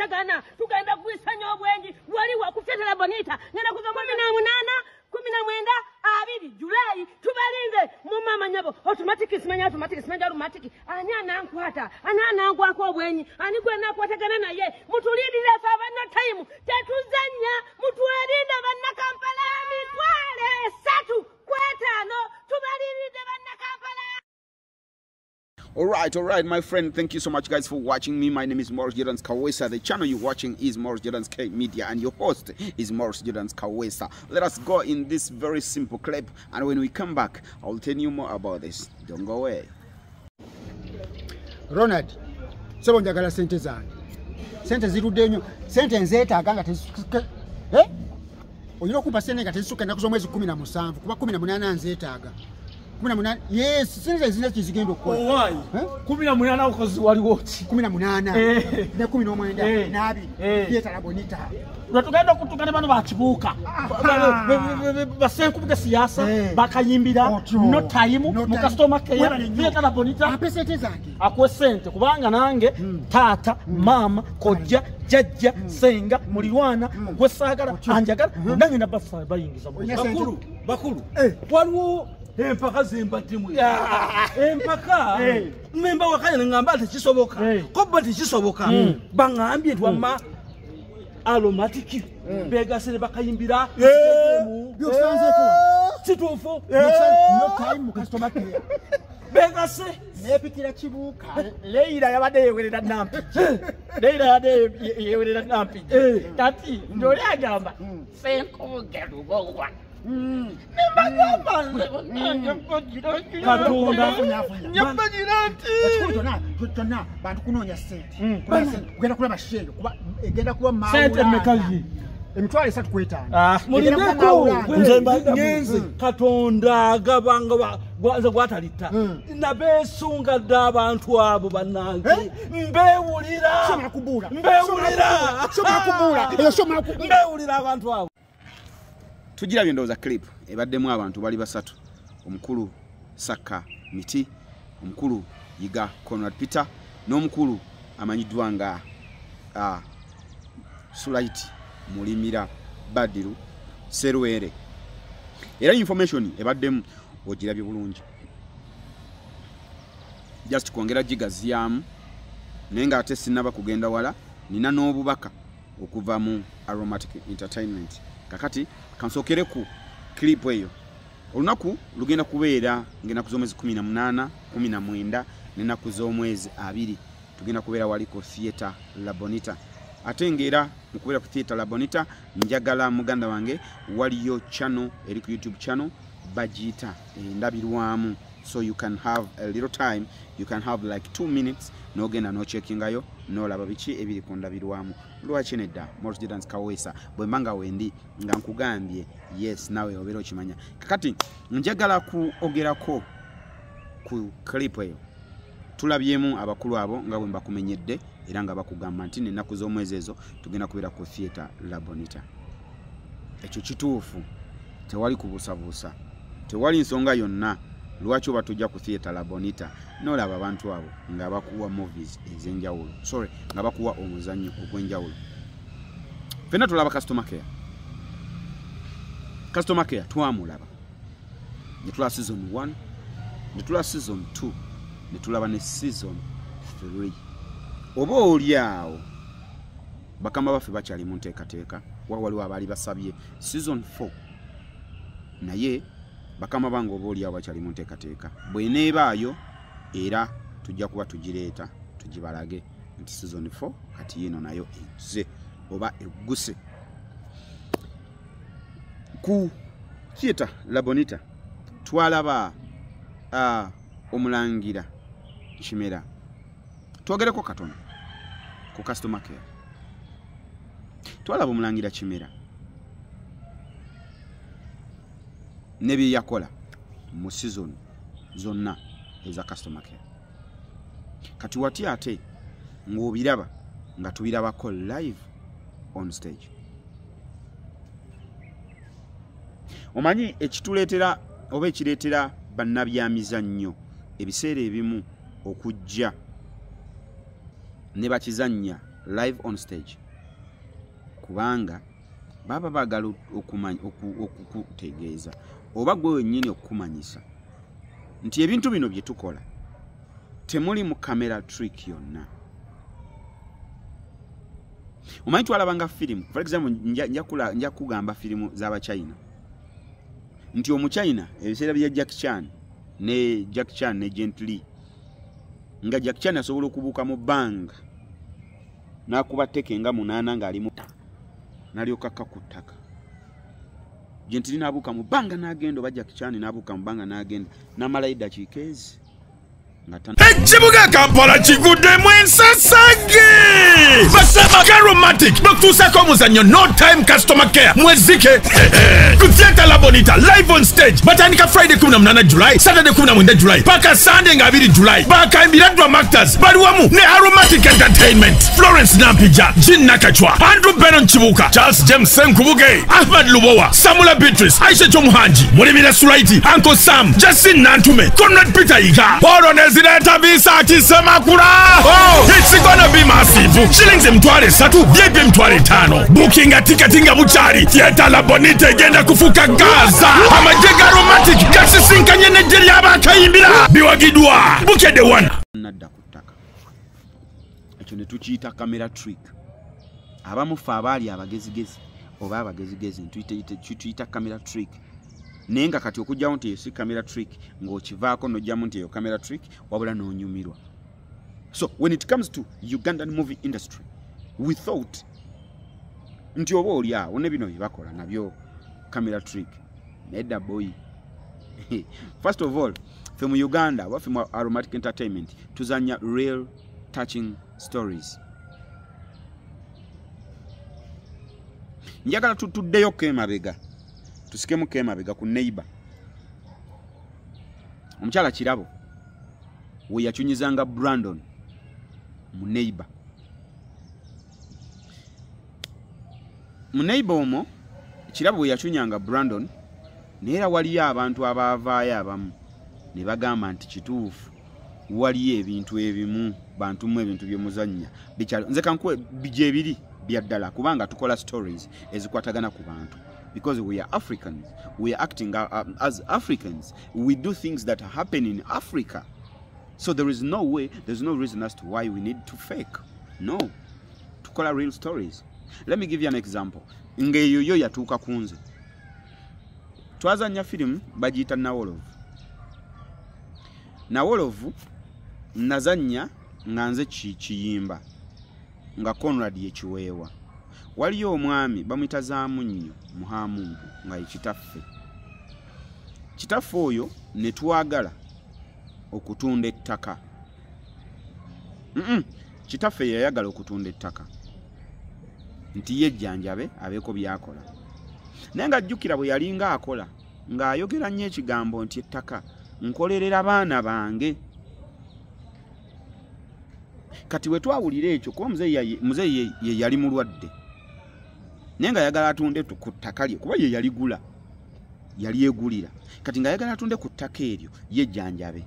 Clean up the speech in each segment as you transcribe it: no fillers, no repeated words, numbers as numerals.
kwatagana tukaenda kuisanya obwenji wali wakufyetera bonita ngena kuva 18 abiri Julai tubalinde mu mama nyabo automatic simanya automatic ani anankwata ani anangwako obwenyi ani kwena kwatagana naye mutulidire sabana time tetuzanya mutwalinde banna Kampala mitwale 3 kwetano tubalinde banna Kampala. All right, my friend. Thank you so much, guys, for watching me. My name is Morris Jordan Kawesa. The channel you're watching is Morris Jordan K Media, and your host is Morris Jordan Kawesa. Let us go in this very simple clip, and when we come back, I'll tell you more about this. Don't go away. Ronald, so when you got a sentence, sentence you do, sentence that I got eh? Or you know, Kupasene got a suka and Kumina Musan, Kumina Munana and Zetaga. Yes, since is not going to call. Why? Kumina Munana was what you watch. Kumina Munana, the Kumino Manda, Nabi, Theatre Bonita. Natugenda kutukana bano bakibuuka basenkubuka siasa bakayimbira no time mu customer care theatre bonita apesete zake akwe sente kubanga nange tata mama kojja jajja senga mulirwana gwesagala anjagala nange na basa bayingiza bakulu waliwo empaka zembatimu empaka memba wakanya ngamba tekisoboka ko tekisoboka bangambye twama aromatic bega sele bakayimbira byosanzeko situfo no time mu customer care bega se nepikira kibuka leira yabade yewerera nampi leira yabade yewerera nampi tati ndoli agamba senko gerugwa Katunda bantu kunonya sente kugenda kulaba shege kuba egenda kuba mawu sente mekazi emitwale 3 kwetana mulindeko nzemba ngenze Katonda agabanga gwatalita nabesunga abantu abo banange mbewulira abantu abo tugira byendoza clip ebaddemu abantu bali basatu omukulu Saka Miti omukulu Yiga Conrad Peter n'omukulu amanyiddwa nga Sulaiti Mulimira Badiru Serwere era information ebaddemu ogirabye bulungi just kwongera gigaziyamu nenga ate sinaba kugenda wala nina n'obubaka okuva mu Aromatic Entertainment kakati kansokere ku clip eyo olunaku lugenda kubeera ngena kuzomwezi 18 19 nena kuzomwezi 2 tugenda kubeera waliko Theatre La Bonita atengera mukubeera ku Theatre La Bonita njagala muganda wange waliyo channel eri ku YouTube channel bajita ndabirwamu so you can have a little time, you can have like 2 minutes no genda no checking ayo no laba bichi ebiri kundabirwamu lwaki nedda Morris Jordan Kawesa bwe manga wendi nga nkugambye yes nawe obero kimanya kakati njagala ku ogerako ku clip eyo tulabyemu abakulu abo nga bwe mbakumenyedde era nga bakugamba nti nenaku z'omwezi ezo tugenda kubera ku Theatre La Bonita ekyo kituufu tewali kubusabusa tewali nsonga yonna lwaki oba tujja ku Theatre La Bonita n'olaba abantu abo nga bakuwa movies ez'enjawulo nga bakuwa omuzannyo ogw'enjawulo fena tulaba customer care twamulaba ne tula season 1 ne tula season 2 ne tulaba ne season 3 oba oli awo bakamba baffe bakyali mu nteekateeka waliwo abaali basabye season 4 naye bakama bango boli awo bakyali mu nteekateeka bweneebaayo era tujja kuba tugireeta tugibalage nti season 4 kati yino nayo ezze oba egguse ku Theatre La Bonita twalaba omulangira Kimera twogereko katono ku customer care twalaba omulangira Kimera nebi yakola mu season zonna eza customer care kati wati ate ng'obiraba nga tubirabako live on stage omanyi ekituleetera oba ekireetera bannabyamizannyo ebiseera ebimu okujja ne bakizannya live on stage kubanga baba bagala okukutegeeza oba gwe wennyini okukumanyisa nti ebintu bino bye tukola temuli mu camera trick yonna. Omanyi twalabanga firimu, for example nja kugamba firimu z'Abachina nti Omuchina ebiseera bya Jackie Chan ne Jet Li nga Jackie Chan asobola okubuuka mu bbanga n'akuba tteke nga 8 ng'ali mu n'alyoka ku ttaka. Jet Li n'abuuka mu bbanga n'agenda, oba Jackie Chan n'abuuka mu bbanga n'agenda n'amalayo eddakiika ezi. Ekibuga Kampala kiguddemu ensasage basaba Aromatic bakutuusako omuzannyo no time customer care mwezike ku Theatre La Bonita live on stage batandika Friday 18 July, Saturday 19 July paka Sunday nga 2 July bakayimbira Drum Actors bali wamu ne Aromatic Entertainment, Florence Nampija, Jean Nakachwa, Andrew Benon Chibuka, Charles James Senkubuge, Ahmad Lubowa, Samula Beatrice, Aisha Chomuhanji, Mulimira Sulaiti, Uncle Sam, Justin Nantume, Conrad Peter Iga, Paul Zileta visa akisema kura. Oh, it's gonna be massive. Shillings mtwale 3, VIP mtwale 5. Booking ticket nga buchari. Theatre La Bonita egenda kufuka Gaza. Amajega Aromatic kasisinkanye n'eggye ly'abakayimbira. Biwagidwa. Bukede 1. Nadda kutaka. Ekyo ne tukiyita camera trick. Abamu fe abaali abagezigezi oba abagezigezi tuyita camera trick. Nenga kati okujjawo nti esi camera trick ng'okivaako n'ojjamu nti eyo camera trick wabula n'onyumirwa. So when it comes to Ugandan movie industry, we thought nti oba oli awo ne bino bye bakola nabyo camera trick. Nedda boy. First of all, ffe mu Uganda oba ffe mu Aromatic Entertainment tuzanya real touching stories. Njagala tutuddeyo kemabega. Tusikemu kemabega ku neighbor. Omukyala Kirabo we yachunyizanga Brandon mu neighbor. Mu neighbor omo Kirabo we yachunyanga Brandon neera waliyo abantu abaavaayo abamu ne bagamba nti kituufu waliyo ebintu ebimu bantu mu ebintu by'omuzannya bikyalo nze kankuwe bije ebiri byaddala kubanga tukola stories ezikwatagana ku bantu. Because we are Africans, we are acting as Africans. We do things that happen in Africa. So there is no way, there's no reason as to why we need to fake. No. To call real stories. Let me give you an example. Ngeyo yo yatuuka kunze. Twazanya film bagiyita Nawolovu. Nawolovu nazanya nga nze kiyimba. Nga Conrad yekiweewa. Waliyo omwami bamuyita Zaamunyo Muhamuntu nga ekitaffe. Kitaffe oyo ne twagala okutunda ettaka. Kitaffe yayagala okutunda ettaka. Nti yejjanjabe abeeko byakola. Naye nga ajjukira bwe yalinga akola ng'ayogera nnyo ekigambo nti ettaka nkolerera abaana bange. Kati we twawulira ekyo kuba muzeeyi ye yali mulwadde. Nenga yagala atunde ku ttaka lye kuba ye yaligula yali yegulira kati nga yagala atunde ku ttaka eryo yejjanjabe.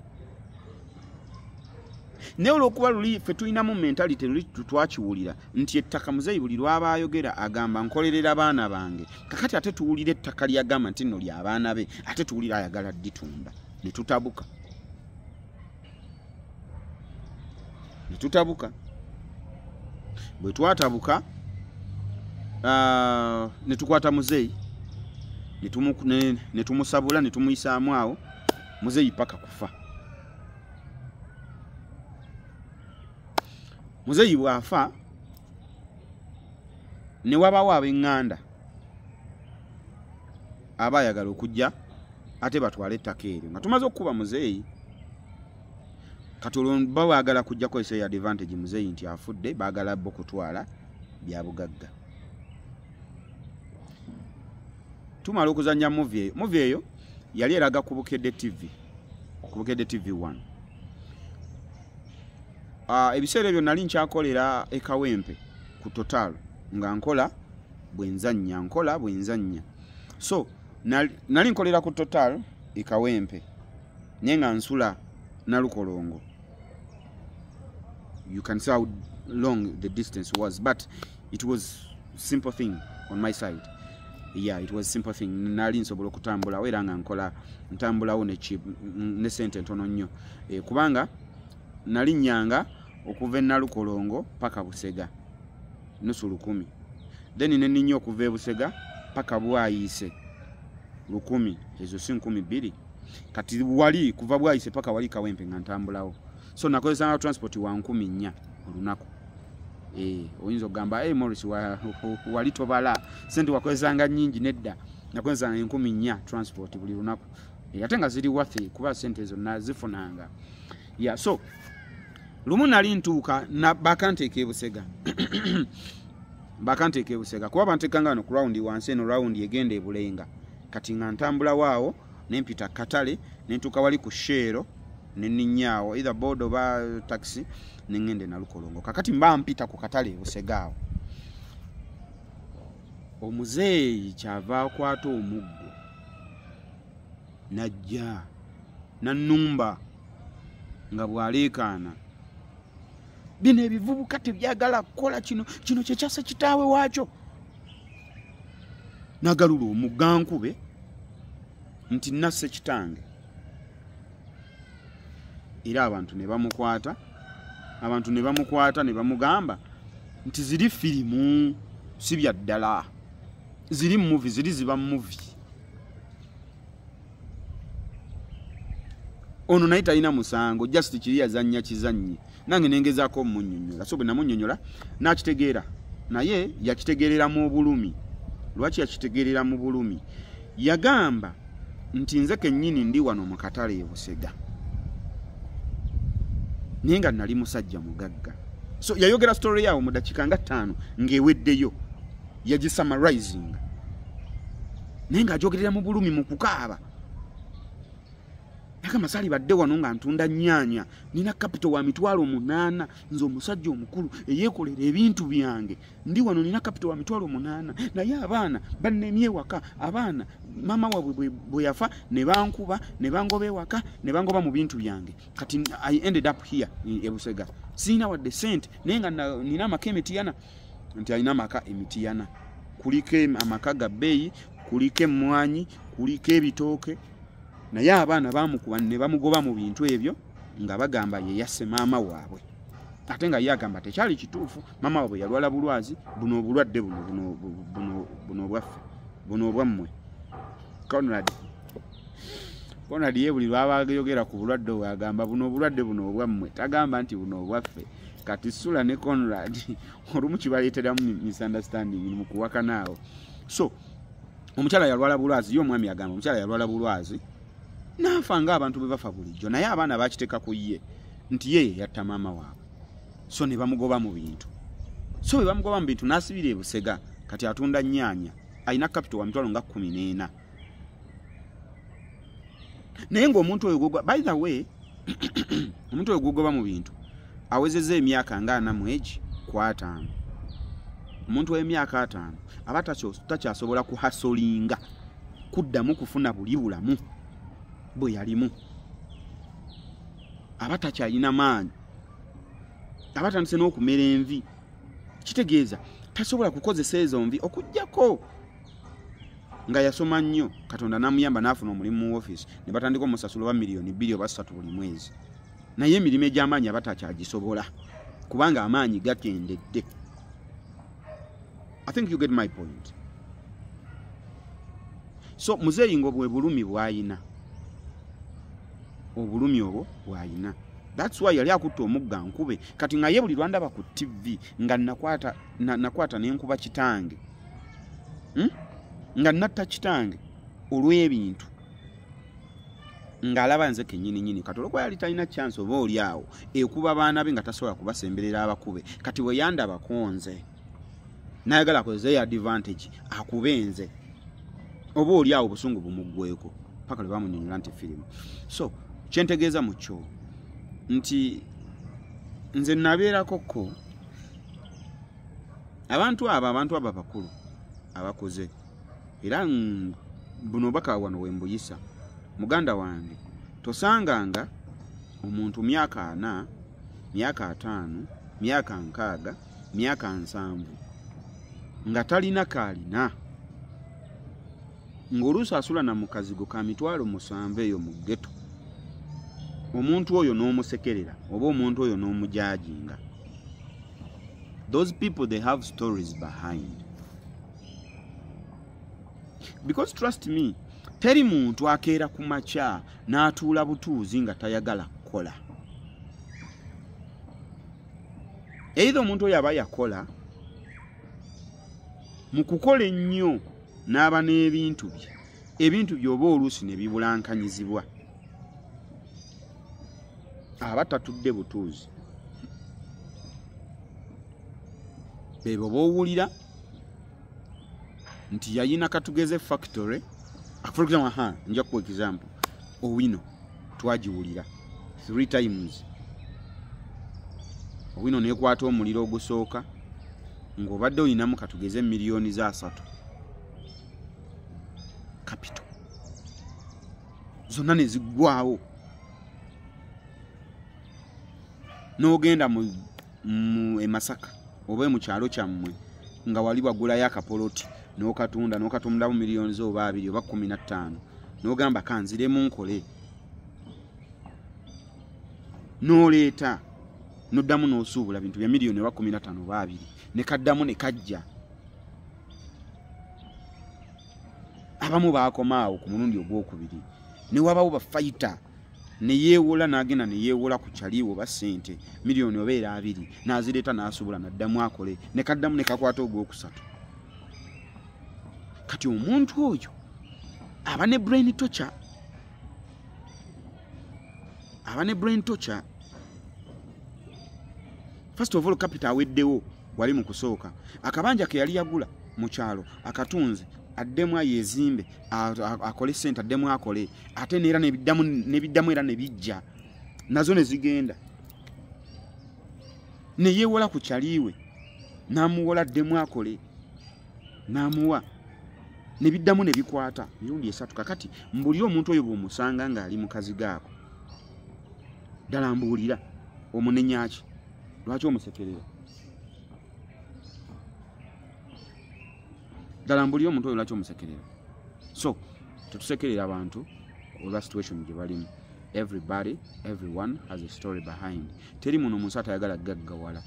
Ne olwokuba luli ffe tulinamu mentality luli twakiwulira nti ettaka muzeeyi buli lwaba ayogera agamba nkolerera abaana bange kakati ate tuwulira ettaka lyagamba nti nno ly'abaana be ate tuwulira ayagala dditunda ne tutabuka bwe twatabuka ne tukwata muzeeyi ne tumusabula ne tumuyisaamu awo muzeeyi paka kufa. Muzeeyi bw'afa ne wabaawo ab'eŋŋanda abaayagala okujja ate batwale ettaka eryo nga tumaze okukuba muzeeyi. Kati olwo babaagala kujja kozesa advantage muzeeyi nti afudde baagala bo kutwala bya bugagga. Tumala okuzanya movie eyo yali eraga ku Bukedde TV 1. Ebiseera ebyo nali nkyakolera ekawempe ku Total nga nkola bwenzanya. So nali nkolera ku Total ekawempe naye nga nsula Nalukolongo. You can see long the distance was, but it was simple thing on my side. Yeah, it was simple thing. Nali nsobola okutambula era nga nkola ntambulawo ne sente ntono nnyo. Kubanga nali nyanga okuva Nalukolongo paka Busega nusu 10. Then ne nnyo okuva Busega paka Bwayise 10, ezo si 12. Kati wali kuva Bwayise paka wali Kawempe nga ntambulawo. So nakozesa transport wa 14 olunaku. Oyinza ogamba Morris wali tobala sente wakozanga nyingi nedda nakozanga 14 transport buli lunaku. Ate nga ziri worth kuba sente ezo nazifunanga. Yeah, so lumu nali ntuuka na bakanteeka e Busega. Bakanteeka e Busega kuba bantekanga no ku round wansi eno round egenda e Bulenga. Kati nga ntambula waawo nempita Katale nentuuka wali ku Shero neninyaawo either board oba taxi nengende Nalukolongo. Kakati mba mpita ku Katale e Busega. Omuzeeyi kyava akwata omuggo najja nannumba nga bwaleekaana. Bino ebivubuka tebyagala kukola kino kye kyasa kitaawe waakyo. Nagalula omugankube nti nasse kitange. Era abantu ne bamukwata. Abantu ne bamukwata ne bamugamba nti ziri firimu si bya ddala. Ziri movie, ziri ziba movie. Ono naita ina musango just kiri yazanya kizanyi. Nange nengezaako munnyonnyola. So bwe namunnyonnyola n'akitegeera. Naye yakitegeerera mu bulumi. Lwaki yakitegeerera mu bulumi? Yagamba nti nze kennyini ndi wano mu Katale e Busega. Nenga nali musajja mugagga. So yayogera story yawo mu dakika nga 5 ngeweddeyo. Yaji summarizing. Nenga ajogerera mu bulumi mu kukaaba. Yaka masali badde wano nga ntunda nnyanya. Nina capital wa 8,000 nzo musajja omukulu eyekolera ebintu byange. Ndi wano nina capital wa 8,000 naye abaana bannemye waka. Abaana mama wabwe bwe yafa ne bankuba ne bangoba ewaka ne bangoba mu bintu byange. Kati I ended up here e Busega. Sina wadde sente nenga nina amaka emitiyana. Nti alina amaka emitiyana. Kuliko amaka ga bbeeyi, kuliko emmwanyi, kuliko ebitooke. Naye abaana bamukuba ne bamugoba mu bintu ebyo nga bagamba ye yasse maama waabwe. Ate nga yagamba tekyali kituufu. Maama waabwe yalwala bulwazi buno obulwadde buno bwaffe buno obwammwe. Conrad ye buli lwabagayogera ku bulwadde bwagamba buno obulwadde buno obwammwe. Tagamba nti buno obwaffe. Kati Sula ne Conrad olumu kibaleeteramu misunderstanding mu kuwakanaawo. So omukyala yalwala bulwazi, yo omwami yagamba omukyala yalwala bulwazi nafa nga abantu be bafa bulijjo, naye abaana bakiteeka ku ye nti ye yatta maama waabwe. So ne bamugoba mu bintu. So bwe bamugoba mu bintu n'asibira e Busega. Kati atunda nnyaanya alina capital wa 14,000. Naye ng'omuntu oyo gugwa, by the way omuntu oyo gugoba mu bintu awezezza emyaka nga 4 ku 5. Omuntu w'emyaka 5 aba takyasobola kuhasolinga kuddamu kufuna buli bulamu bwe yalimu. Aba takyalina maanyi. Aba tandise n'okumera envi. Kitegeeza tasobola kukozesa ezo nvi okuggyako nga yasoma nnyo. Katonda namuyamba n'afuna omulimu mu office ne batandika omusasula wa million 2 oba 3 buli mwezi. Naye emirimu egy'amaanyi aba takyagisobola kubanga amaanyi gakendedde. I think you get my point. So muzeeyi ngo bwe bulumi bwayina. Obulumi obwo bwayina. That's why yali akutta omugga nkube. Kati nga ye buli lwandaba ku TV nga nakwata n'enkuba kitange. Nga natta kitange olw'ebintu. Ng'alaba nze kennyini Katolo kwa yali talina chance oba oli awo ekuba abaana be nga tasobola kubasemberera abakube. Kati we yandaba konze nayagala akozesa ya advantage akubenze oba oli awo obusungu bumuggweko paka lwe bamunnyonnyola nti firimu. So kyentegeeza mu kyo nti nze nabeerako ko abantu aba bakulu abakoze era buno baka wano wembuyisa muganda wange tosanganga omuntu myaka 4 myaka 5 myaka 6 myaka 7 nga talina kalina ng'oluusi asula na mukazigo ka mitwalo 7 eyo mu ghetto omuntu oyo n'omusekerera oba omuntu oyo n'omujajinga. Those people, they have stories behind. Because trust me, teri muntu akeera ku makya n'atuula butuuzi nga tayagala kukola. Either omuntu oyo aba yakola mu kukola ennyo n'aba n'ebintu bye, ebintu by'oba oluusi ne bibulankanyizibwa, aba tatudde butuuzi. Bebo bowulira nti yayina katugeze factory, for example, nja ku example, Owino twagiwulira 3 times. Owino nekwata omuliro ogusooka ng'obadde olinamu katugeze miliyoni za 3 capital, zonna ne ziggwawo. N'ogenda mu Masaka oba mu kyalo kyammwe nga wali wagulayo akapoloti n'okatunda mu miliyoni zo oba 2 oba 15, n'ogamba kanziremu nkole, n'oleeta n'oddamu n'osuubula bintu bya miliyoni oba 15 oba 2, ne kaddamu ne kajja. Abamu baakomaawo ku mulundi ogwokubiri, ne wabawo bafayita ne yeewola n'agenda ne yeewola ku kyaliwo oba ssente miliyoni oba 2 n'azireeta n'asuubula n'addamu akole, ne kaddamu ne kakwata ogwokusatu. Kati omuntu oyo aba ne brain torture, First of all, capital aweddewo wali mu kusooka. Akabanja ke yali yagula mu kyalo akatunze addemu ayezimbe akole ssente addemu akole, ate neera nebiddamu era ne bijja nazo ne zigenda, ne yeewola ku kyaliwe n'amuwola addemu akole n'amuwa, ne biddamu ne bikwata mirundi 3. Kakati mbulira omuntu oyo bw'omusanga ng'ali mu kazigo ako, ddala mbuulira omunenyaki, lwaki omusekerera? Ddala mbulira omuntu oyo lwaki omusekerera? So tetusekerera abantu olwa situation gye balimu. Everyone has a story behind. Teri muno omuntu atayagala gaggawala,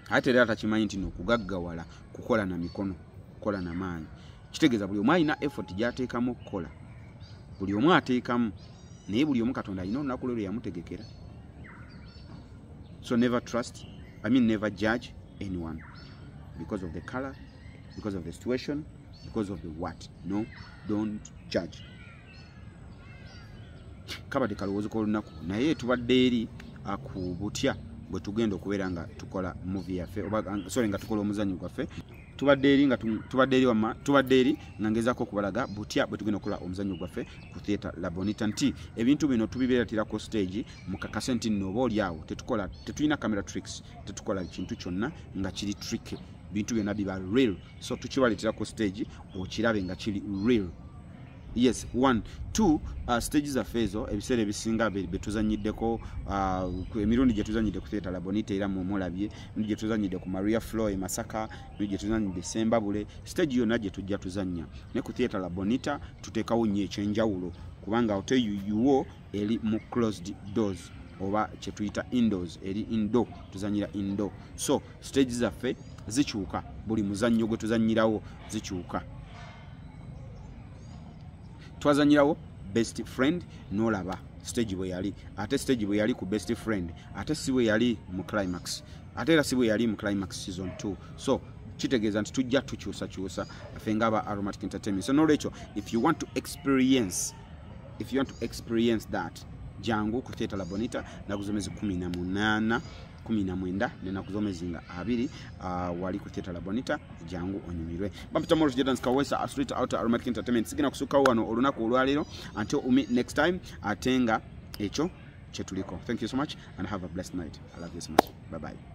ate era takimanyi nti n'okugaggawala kukola na mikono, kukola na maanyi. Kitegeeza buli omu alina effort gy'ateekamu okukola, buli omu ateekamu, naye buli omu Katonda alina olunaku lwe yamutegekera. So never judge anyone because of the color, because of the situation, because of the what. No, don't judge. Kabadde kalowoozo k'olunaku, naye tubadde eri ku butya bwe tugenda okubeera nga tukola movie yaffe, nga tukola omuzannyo gwaffe. Tubadde eri nga ngezaako okubalaga butya bwe tugenda okukola omuzannyo gwaffe ku theatre La Bonita, nti ebintu bino tubibeeratirako stage mukakase nti nno oba oli awo tetulina camera tricks, tetukola kintu kyonna nga kiri trick, bintu byonna biba real. So tukibaleeterako stage okirabe nga kiri real. Yes, 1, 2 stages zaffe ezo ebiseera ebisinga betuzanyiddeko, emirundi gye tuzanyidde ku theatre La Bonita era mumulabye, emirundi gye tuzanyidde ku Maria Flow e Masaka, emirundi gye tuzanyidde Sembabule, stage yonna gye tujja tuzanya. Ne ku theatre La Bonita tuteekawo nnyo ekyenjawulo, kubanga hoteyuwo eri mu closed doors oba kye tuyita indoors, eri indo, tuzanyira indo. So stages zaffe zikyuka, buli muzannyo gwe tuzanyirawo zikyuka. Twazanyirawo best friend n'olaba stage bwe yali, ate stage bwe yali ku best friend, ate si bwe yali mu climax, ate era si bwe yali mu climax season 2. So kitegeeza nti tujja tukyusa ffe ng'aba Aromatic Entertainment. So n'olwekyo if you want to experience that, jangu ku theatre La Bonita naku zomezi 18 19 nenaku zomezi nga 2 wali ku theatre La Bonita, jangu onyumirwe. Bampita Morris Jordan Kawesa Street Outer Aromatic Entertainment. Sigina kusuka wano olunaku olwaleero until we meet next time. Atenga ekyo kyetuliko. Thank you so much and have a blessed night. I love you so much. Bye bye.